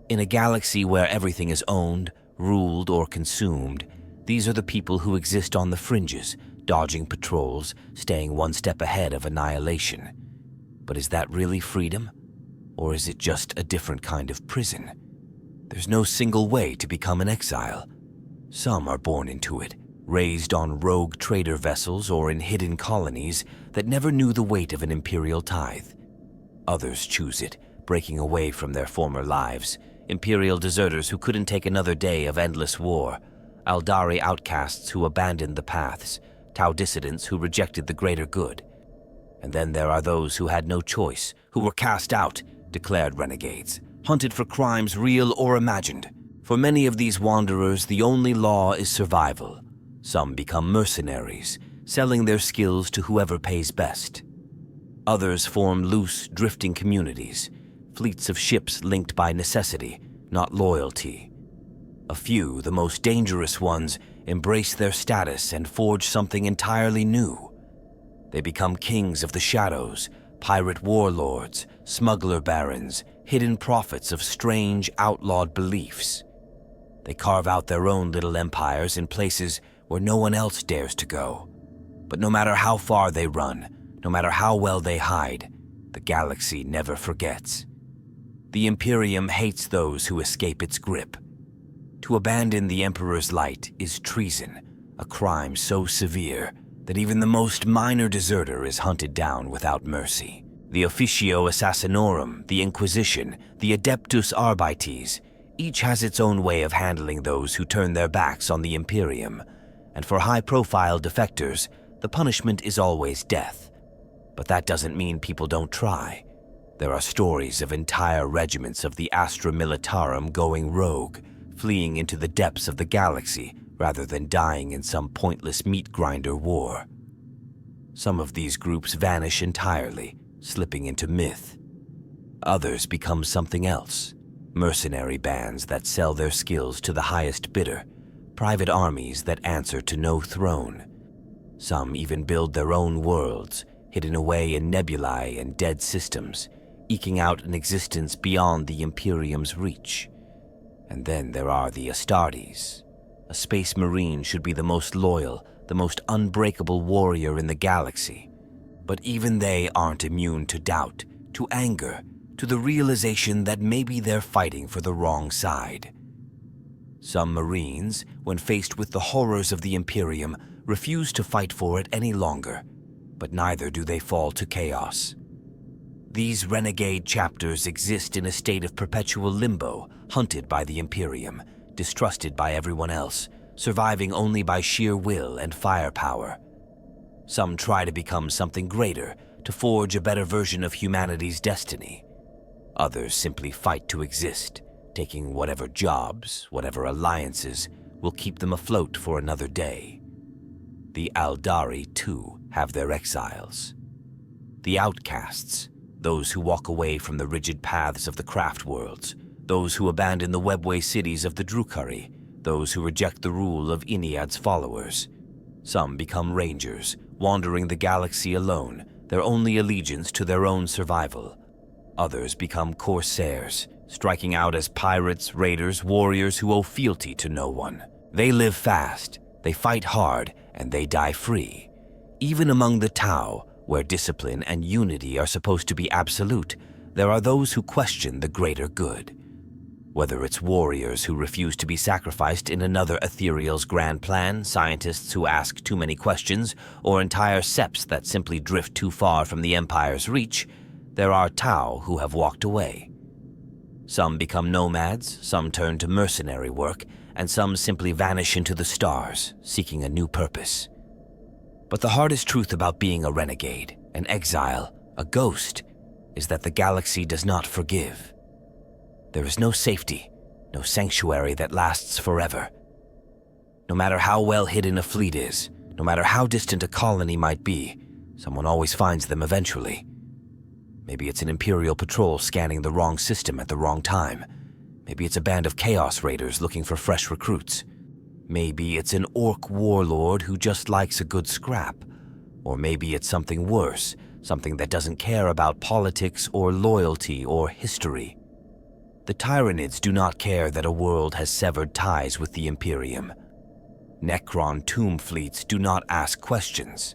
In a galaxy where everything is owned, ruled, or consumed, these are the people who exist on the fringes, dodging patrols, staying one step ahead of annihilation. But is that really freedom? Or is it just a different kind of prison? There's no single way to become an exile. Some are born into it, raised on rogue trader vessels or in hidden colonies that never knew the weight of an imperial tithe. Others choose it, breaking away from their former lives, imperial deserters who couldn't take another day of endless war, Eldari outcasts who abandoned the paths, Tau dissidents who rejected the greater good. And then there are those who had no choice, who were cast out, declared renegades, hunted for crimes real or imagined. For many of these wanderers, the only law is survival. Some become mercenaries, selling their skills to whoever pays best. Others form loose, drifting communities, fleets of ships linked by necessity, not loyalty. A few, the most dangerous ones, embrace their status and forge something entirely new. They become kings of the shadows, Pirate warlords, smuggler barons, hidden prophets of strange, outlawed beliefs. They carve out their own little empires in places where no one else dares to go. But no matter how far they run, no matter how well they hide, the galaxy never forgets. The Imperium hates those who escape its grip. To abandon the Emperor's light is treason, a crime so severe that even the most minor deserter is hunted down without mercy. The Officio Assassinorum, the Inquisition, the Adeptus Arbites, each has its own way of handling those who turn their backs on the Imperium, and for high-profile defectors, the punishment is always death. But that doesn't mean people don't try. There are stories of entire regiments of the Astra Militarum going rogue, fleeing into the depths of the galaxy rather than dying in some pointless meat grinder war. Some of these groups vanish entirely, slipping into myth. Others become something else, mercenary bands that sell their skills to the highest bidder, private armies that answer to no throne. Some even build their own worlds, hidden away in nebulae and dead systems, eking out an existence beyond the Imperium's reach. And then there are the Astartes. A space marine should be the most loyal, the most unbreakable warrior in the galaxy. But even they aren't immune to doubt, to anger, to the realization that maybe they're fighting for the wrong side. Some Marines, when faced with the horrors of the Imperium, refuse to fight for it any longer, but neither do they fall to chaos. These renegade chapters exist in a state of perpetual limbo, hunted by the Imperium, distrusted by everyone else, surviving only by sheer will and firepower. Some try to become something greater, to forge a better version of humanity's destiny. Others simply fight to exist, taking whatever jobs, whatever alliances will keep them afloat for another day. The Eldari, too, have their exiles. The outcasts, those who walk away from the rigid paths of the craft worlds, those who abandon the webway cities of the Drukhari, those who reject the rule of Iniad's followers. Some become rangers, wandering the galaxy alone, their only allegiance to their own survival. Others become corsairs, striking out as pirates, raiders, warriors who owe fealty to no one. They live fast, they fight hard, and they die free. Even among the Tau, where discipline and unity are supposed to be absolute, there are those who question the greater good. Whether it's warriors who refuse to be sacrificed in another ethereal's grand plan, scientists who ask too many questions, or entire septs that simply drift too far from the Empire's reach, there are Tau who have walked away. Some become nomads, some turn to mercenary work, and some simply vanish into the stars, seeking a new purpose. But the hardest truth about being a renegade, an exile, a ghost, is that the galaxy does not forgive. There is no safety, no sanctuary that lasts forever. No matter how well hidden a fleet is, no matter how distant a colony might be, someone always finds them eventually. Maybe it's an Imperial patrol scanning the wrong system at the wrong time. Maybe it's a band of Chaos Raiders looking for fresh recruits. Maybe it's an Orc warlord who just likes a good scrap. Or maybe it's something worse, something that doesn't care about politics or loyalty or history. The Tyranids do not care that a world has severed ties with the Imperium. Necron tomb fleets do not ask questions.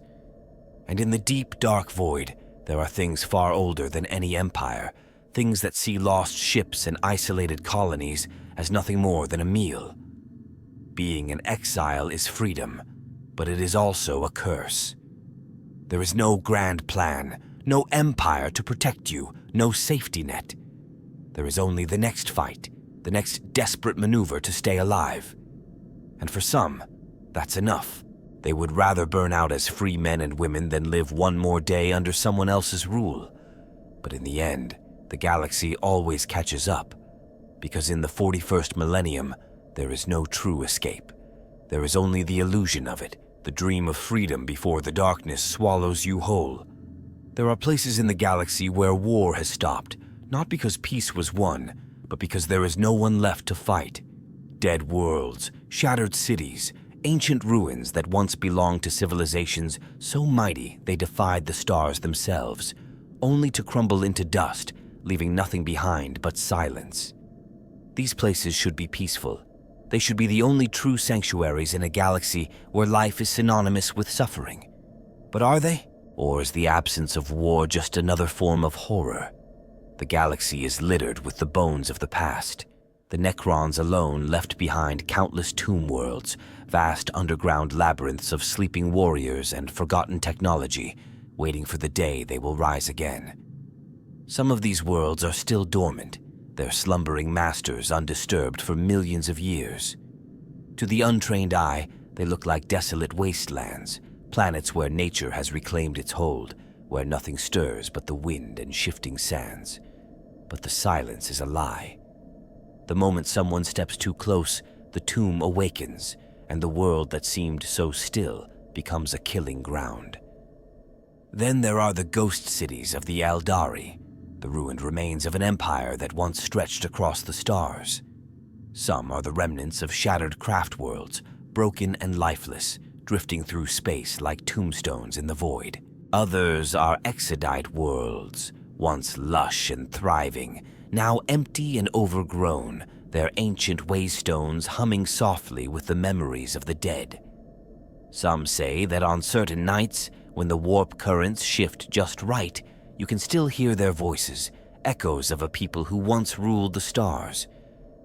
And in the deep, dark void, there are things far older than any empire, things that see lost ships and isolated colonies as nothing more than a meal. Being an exile is freedom, but it is also a curse. There is no grand plan, no empire to protect you, no safety net. There is only the next fight, the next desperate maneuver to stay alive. And for some, that's enough. They would rather burn out as free men and women than live one more day under someone else's rule. But in the end, the galaxy always catches up, because in the 41st millennium, there is no true escape. There is only the illusion of it, the dream of freedom before the darkness swallows you whole. There are places in the galaxy where war has stopped, not because peace was won, but because there is no one left to fight. Dead worlds, shattered cities, ancient ruins that once belonged to civilizations so mighty they defied the stars themselves, only to crumble into dust, leaving nothing behind but silence. These places should be peaceful. They should be the only true sanctuaries in a galaxy where life is synonymous with suffering. But are they? Or is the absence of war just another form of horror? The galaxy is littered with the bones of the past. The Necrons alone left behind countless tomb worlds, vast underground labyrinths of sleeping warriors and forgotten technology, waiting for the day they will rise again. Some of these worlds are still dormant, their slumbering masters undisturbed for millions of years. To the untrained eye, they look like desolate wastelands, planets where nature has reclaimed its hold, where nothing stirs but the wind and shifting sands. But the silence is a lie. The moment someone steps too close, the tomb awakens, and the world that seemed so still becomes a killing ground. Then there are the ghost cities of the Eldari, the ruined remains of an empire that once stretched across the stars. Some are the remnants of shattered craft worlds, broken and lifeless, drifting through space like tombstones in the void. Others are exodite worlds, once lush and thriving, now empty and overgrown, their ancient waystones humming softly with the memories of the dead. Some say that on certain nights, when the warp currents shift just right, you can still hear their voices, echoes of a people who once ruled the stars.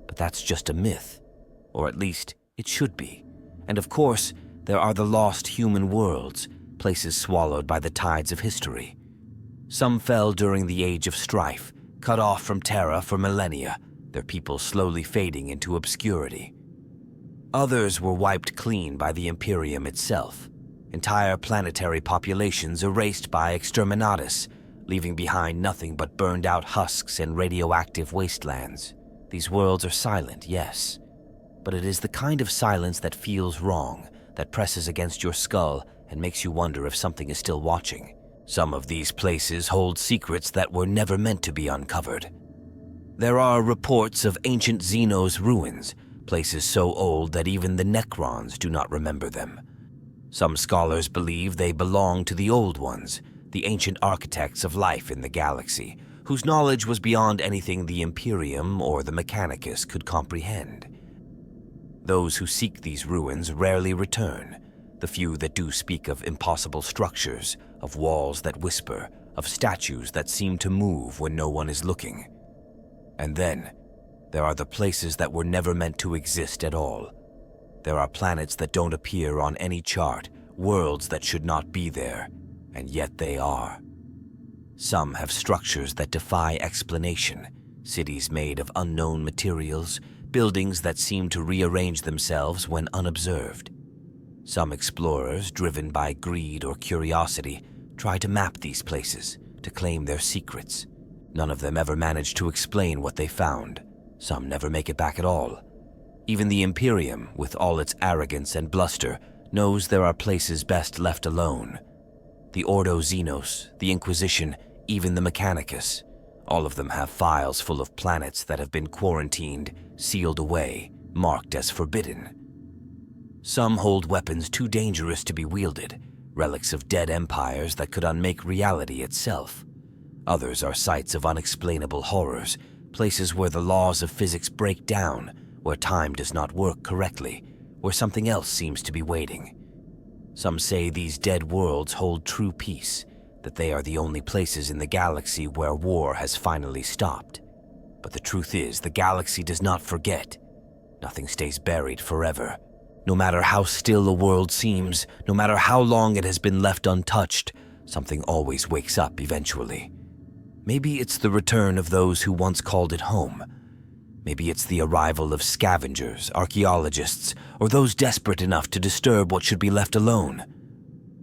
But that's just a myth, or at least it should be. And of course, there are the lost human worlds, places swallowed by the tides of history. Some fell during the Age of Strife, cut off from Terra for millennia, their people slowly fading into obscurity. Others were wiped clean by the Imperium itself, entire planetary populations erased by exterminatus, leaving behind nothing but burned-out husks and radioactive wastelands. These worlds are silent, yes, but it is the kind of silence that feels wrong, that presses against your skull and makes you wonder if something is still watching. Some of these places hold secrets that were never meant to be uncovered. There are reports of ancient Xenos ruins, places so old that even the Necrons do not remember them. Some scholars believe they belong to the Old Ones, the ancient architects of life in the galaxy, whose knowledge was beyond anything the Imperium or the Mechanicus could comprehend. Those who seek these ruins rarely return. The few that do speak of impossible structures, of walls that whisper, of statues that seem to move when no one is looking. And then, there are the places that were never meant to exist at all. There are planets that don't appear on any chart, worlds that should not be there, and yet they are. Some have structures that defy explanation, cities made of unknown materials, buildings that seem to rearrange themselves when unobserved. Some explorers, driven by greed or curiosity, try to map these places, to claim their secrets. None of them ever manage to explain what they found. Some never make it back at all. Even the Imperium, with all its arrogance and bluster, knows there are places best left alone. The Ordo Xenos, the Inquisition, even the Mechanicus, all of them have files full of planets that have been quarantined, sealed away, marked as forbidden. Some hold weapons too dangerous to be wielded, relics of dead empires that could unmake reality itself. Others are sites of unexplainable horrors, places where the laws of physics break down, where time does not work correctly, where something else seems to be waiting. Some say these dead worlds hold true peace, that they are the only places in the galaxy where war has finally stopped. But the truth is, the galaxy does not forget. Nothing stays buried forever. No matter how still a world seems, no matter how long it has been left untouched, something always wakes up eventually. Maybe it's the return of those who once called it home. Maybe it's the arrival of scavengers, archaeologists, or those desperate enough to disturb what should be left alone.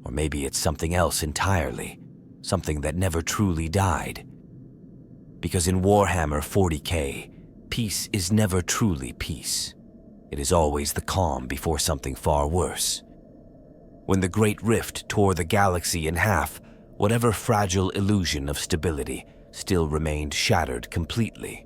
Or maybe it's something else entirely, something that never truly died. Because in Warhammer 40K, peace is never truly peace. It is always the calm before something far worse. When the Great Rift tore the galaxy in half, whatever fragile illusion of stability still remained shattered completely.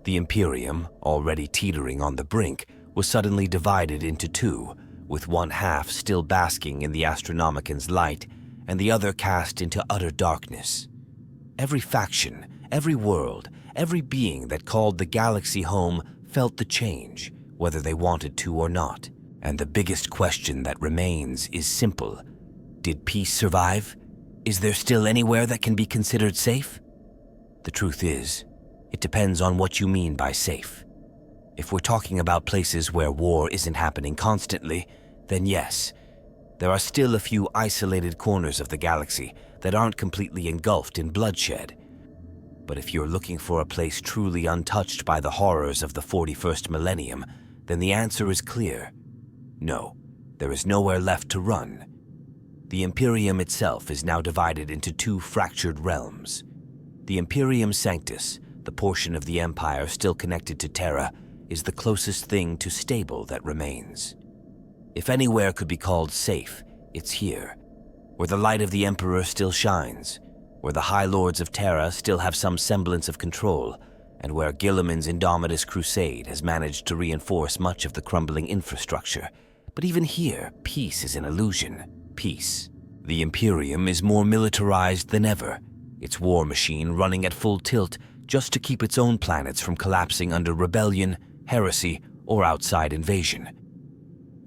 The Imperium, already teetering on the brink, was suddenly divided into two, with one half still basking in the Astronomican's light and the other cast into utter darkness. Every faction, every world, every being that called the galaxy home felt the change, whether they wanted to or not. And the biggest question that remains is simple. Did peace survive? Is there still anywhere that can be considered safe? The truth is, it depends on what you mean by safe. If we're talking about places where war isn't happening constantly, then yes, there are still a few isolated corners of the galaxy that aren't completely engulfed in bloodshed. But if you're looking for a place truly untouched by the horrors of the 41st millennium, then the answer is clear. No, there is nowhere left to run. The Imperium itself is now divided into two fractured realms. The Imperium Sanctus, the portion of the Empire still connected to Terra, is the closest thing to stable that remains. If anywhere could be called safe, it's here, where the light of the Emperor still shines, where the High Lords of Terra still have some semblance of control, and where Guilliman's Indomitus Crusade has managed to reinforce much of the crumbling infrastructure. But even here, peace is an illusion. Peace. The Imperium is more militarized than ever, its war machine running at full tilt just to keep its own planets from collapsing under rebellion, heresy, or outside invasion.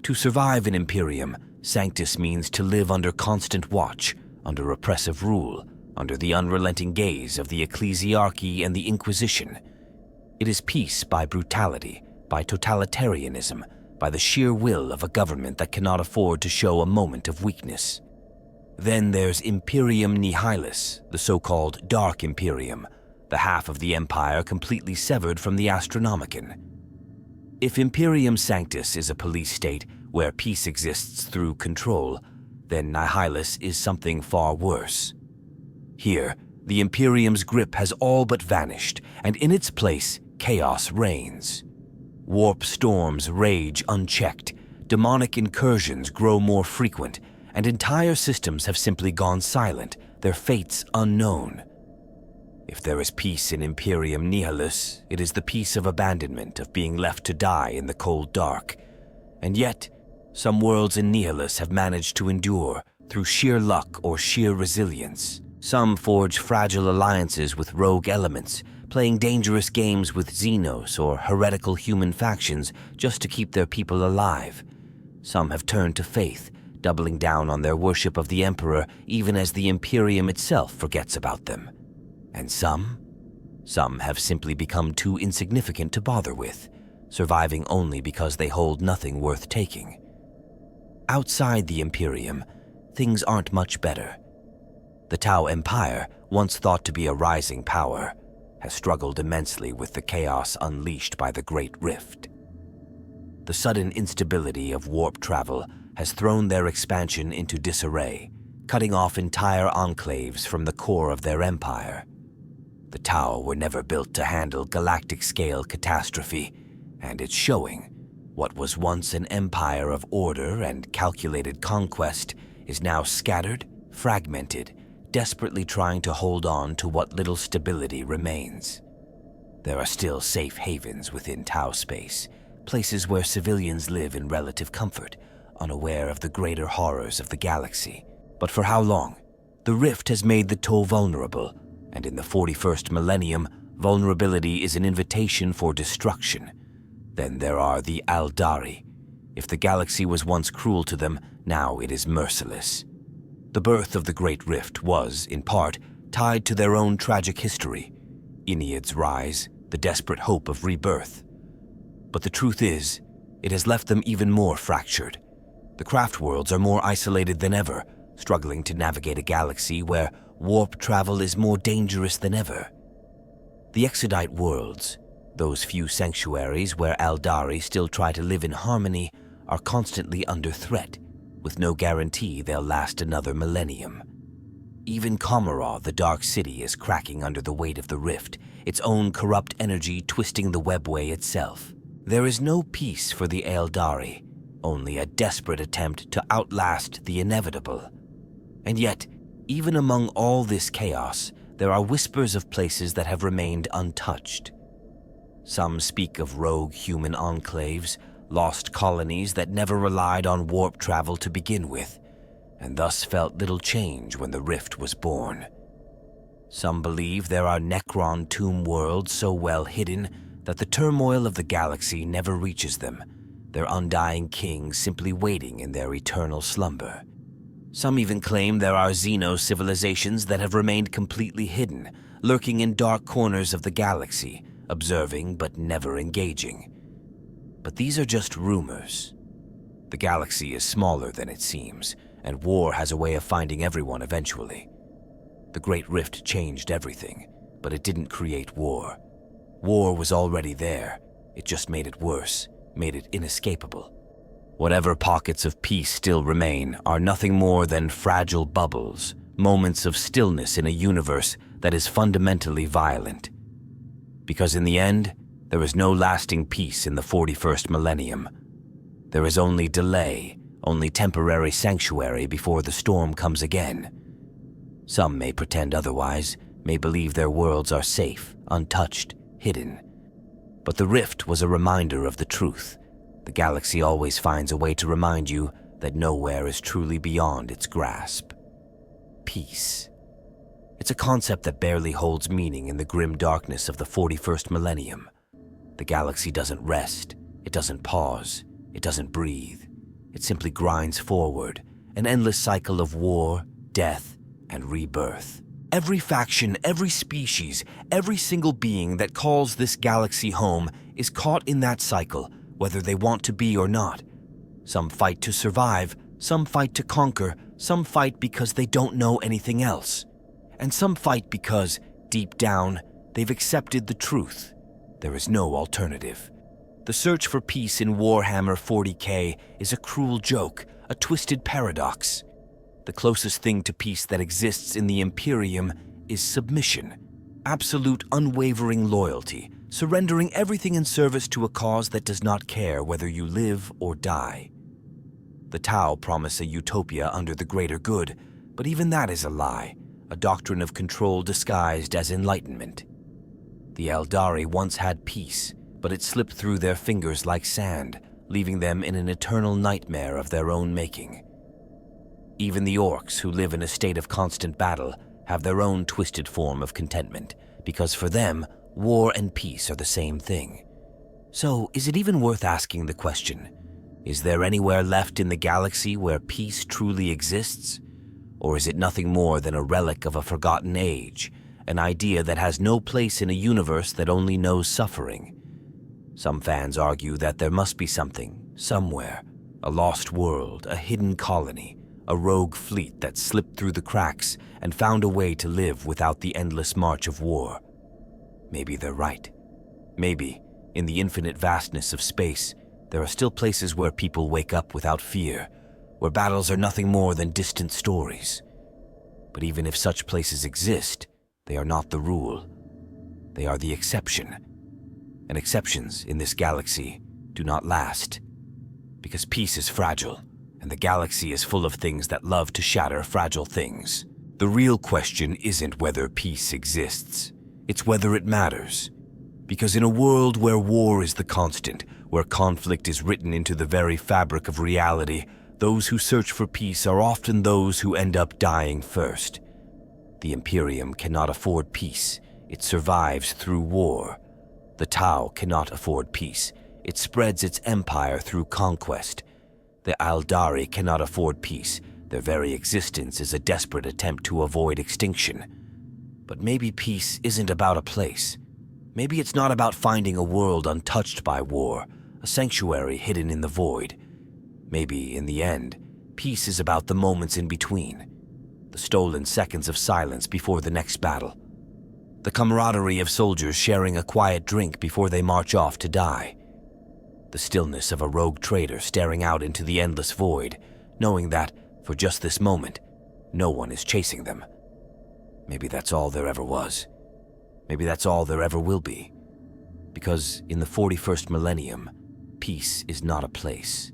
To survive an Imperium, Sanctus means to live under constant watch, under oppressive rule, under the unrelenting gaze of the ecclesiarchy and the Inquisition. It is peace by brutality, by totalitarianism, by the sheer will of a government that cannot afford to show a moment of weakness. Then there's Imperium Nihilis, the so-called Dark Imperium, the half of the Empire completely severed from the Astronomicon. If Imperium Sanctus is a police state where peace exists through control, then Nihilis is something far worse. Here, the Imperium's grip has all but vanished, and in its place, chaos reigns. Warp storms rage unchecked, demonic incursions grow more frequent, and entire systems have simply gone silent, their fates unknown. If there is peace in Imperium Nihilis, it is the peace of abandonment, of being left to die in the cold dark. And yet, some worlds in Nihilis have managed to endure through sheer luck or sheer resilience. Some forge fragile alliances with rogue elements, playing dangerous games with Xenos or heretical human factions just to keep their people alive. Some have turned to faith, doubling down on their worship of the Emperor even as the Imperium itself forgets about them. And some have simply become too insignificant to bother with, surviving only because they hold nothing worth taking. Outside the Imperium, things aren't much better. The Tau Empire, once thought to be a rising power, has struggled immensely with the chaos unleashed by the Great Rift. The sudden instability of warp travel has thrown their expansion into disarray, cutting off entire enclaves from the core of their empire. The Tau were never built to handle galactic-scale catastrophe, and it's showing. What was once an empire of order and calculated conquest is now scattered, fragmented, desperately trying to hold on to what little stability remains. There are still safe havens within Tau space, places where civilians live in relative comfort, unaware of the greater horrors of the galaxy. But for how long? The rift has made the Tau vulnerable, and in the 41st millennium, vulnerability is an invitation for destruction. Then there are the Eldari. If the galaxy was once cruel to them, now it is merciless. The birth of the Great Rift was, in part, tied to their own tragic history. Ennead's rise, the desperate hope of rebirth. But the truth is, it has left them even more fractured. The craft worlds are more isolated than ever, struggling to navigate a galaxy where warp travel is more dangerous than ever. The Exodite worlds, those few sanctuaries where Eldari still try to live in harmony, are constantly under threat, with no guarantee they'll last another millennium. Even Commorragh, the Dark City, is cracking under the weight of the rift, its own corrupt energy twisting the webway itself. There is no peace for the Eldari, only a desperate attempt to outlast the inevitable. And yet, even among all this chaos, there are whispers of places that have remained untouched. Some speak of rogue human enclaves, lost colonies that never relied on warp travel to begin with, and thus felt little change when the rift was born. Some believe there are Necron tomb worlds so well hidden that the turmoil of the galaxy never reaches them, their undying kings simply waiting in their eternal slumber. Some even claim there are Xeno civilizations that have remained completely hidden, lurking in dark corners of the galaxy, observing but never engaging. But these are just rumors. The galaxy is smaller than it seems, and war has a way of finding everyone eventually. The Great Rift changed everything, but it didn't create war. War was already there. It just made it worse, made it inescapable. Whatever pockets of peace still remain are nothing more than fragile bubbles, moments of stillness in a universe that is fundamentally violent. Because in the end, there is no lasting peace in the 41st millennium. There is only delay, only temporary sanctuary before the storm comes again. Some may pretend otherwise, may believe their worlds are safe, untouched, hidden. But the rift was a reminder of the truth. The galaxy always finds a way to remind you that nowhere is truly beyond its grasp. Peace. It's a concept that barely holds meaning in the grim darkness of the 41st millennium. The galaxy doesn't rest, it doesn't pause, it doesn't breathe. It simply grinds forward, an endless cycle of war, death, and rebirth. Every faction, every species, every single being that calls this galaxy home is caught in that cycle, whether they want to be or not. Some fight to survive, some fight to conquer, some fight because they don't know anything else. And some fight because, deep down, they've accepted the truth. There is no alternative. The search for peace in Warhammer 40K is a cruel joke, a twisted paradox. The closest thing to peace that exists in the Imperium is submission, absolute unwavering loyalty, surrendering everything in service to a cause that does not care whether you live or die. The Tau promise a utopia under the greater good, but even that is a lie, a doctrine of control disguised as enlightenment. The Eldari once had peace, but it slipped through their fingers like sand, leaving them in an eternal nightmare of their own making. Even the orcs, who live in a state of constant battle, have their own twisted form of contentment, because for them, war and peace are the same thing. So, is it even worth asking the question, is there anywhere left in the galaxy where peace truly exists? Or is it nothing more than a relic of a forgotten age, an idea that has no place in a universe that only knows suffering? Some fans argue that there must be something, somewhere, a lost world, a hidden colony, a rogue fleet that slipped through the cracks and found a way to live without the endless march of war. Maybe they're right. Maybe, in the infinite vastness of space, there are still places where people wake up without fear, where battles are nothing more than distant stories. But even if such places exist, they are not the rule. They are the exception. And exceptions in this galaxy do not last. Because peace is fragile, and the galaxy is full of things that love to shatter fragile things. The real question isn't whether peace exists, it's whether it matters. Because in a world where war is the constant, where conflict is written into the very fabric of reality, those who search for peace are often those who end up dying first. The Imperium cannot afford peace, it survives through war. The Tau cannot afford peace, it spreads its empire through conquest. The Eldari cannot afford peace, their very existence is a desperate attempt to avoid extinction. But maybe peace isn't about a place. Maybe it's not about finding a world untouched by war, a sanctuary hidden in the void. Maybe, in the end, peace is about the moments in between, the stolen seconds of silence before the next battle, the camaraderie of soldiers sharing a quiet drink before they march off to die, the stillness of a rogue trader staring out into the endless void, knowing that, for just this moment, no one is chasing them. Maybe that's all there ever was. Maybe that's all there ever will be. Because in the 41st millennium, peace is not a place.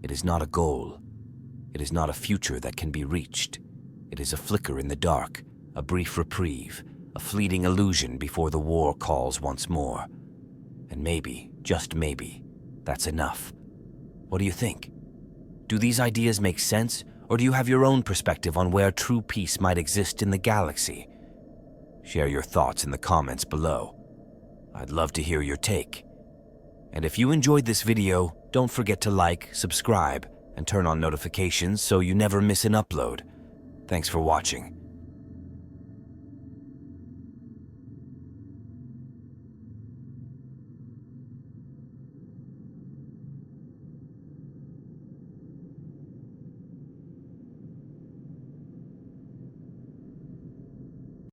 It is not a goal. It is not a future that can be reached. It is a flicker in the dark, a brief reprieve, a fleeting illusion before the war calls once more. And maybe, just maybe, that's enough. What do you think? Do these ideas make sense, or do you have your own perspective on where true peace might exist in the galaxy? Share your thoughts in the comments below. I'd love to hear your take. And if you enjoyed this video, don't forget to like, subscribe, and turn on notifications so you never miss an upload. Thanks for watching.